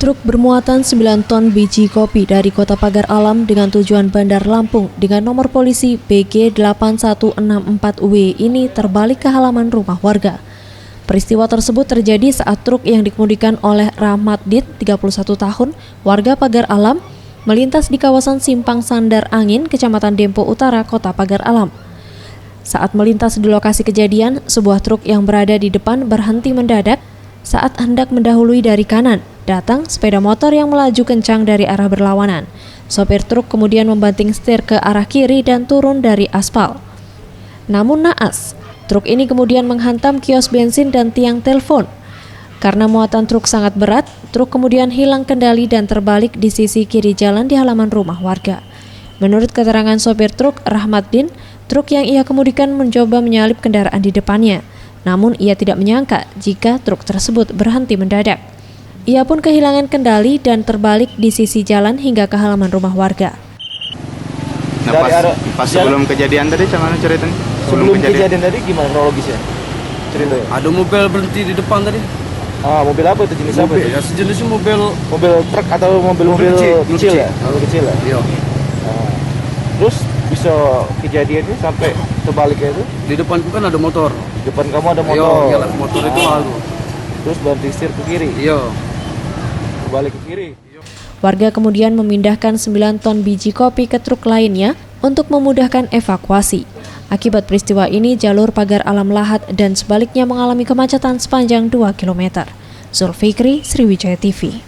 Truk bermuatan 9 ton biji kopi dari Kota Pagar Alam dengan tujuan Bandar Lampung dengan nomor polisi BG8164W ini terbalik ke halaman rumah warga. Peristiwa tersebut terjadi saat truk yang dikemudikan oleh Rahmat Dit, 31 tahun, warga Pagar Alam, melintas di kawasan Simpang Sandar Angin, Kecamatan Dempo Utara, Kota Pagar Alam. Saat melintas di lokasi kejadian, sebuah truk yang berada di depan berhenti mendadak saat hendak mendahului dari kanan. Datang sepeda motor yang melaju kencang dari arah berlawanan. Sopir truk kemudian membanting setir ke arah kiri dan turun dari aspal. Namun naas, truk ini kemudian menghantam kios bensin dan tiang telepon. Karena muatan truk sangat berat, truk kemudian hilang kendali dan terbalik di sisi kiri jalan di halaman rumah warga. Menurut keterangan sopir truk, Rahmat Din, truk yang ia kemudikan mencoba menyalip kendaraan di depannya. Namun ia tidak menyangka jika truk tersebut berhenti mendadak. Ia pun kehilangan kendali dan terbalik di sisi jalan hingga ke halaman rumah warga. Nah, pas sebelum kejadian tadi, gimana ceritanya? Sebelum kejadian tadi gimana kronologisnya? Ceritanya. Ada mobil berhenti di depan tadi. Mobil apa itu, jenis apa? Ya sejenisnya mobil truk atau mobil kecil ya? Mobil kecil ya? Iya. Terus bisa kejadiannya sampai terbaliknya itu? Di depanku kan ada motor. Di depan kamu ada motor. Iya, motor itu lalu. Terus berhenti setir ke kiri. Iya. Balik ke kiri. Warga kemudian memindahkan 9 ton biji kopi ke truk lainnya untuk memudahkan evakuasi. Akibat peristiwa ini, jalur Pagar Alam Lahat dan sebaliknya mengalami kemacetan sepanjang 2 km. Zulfikri, Sriwijaya TV.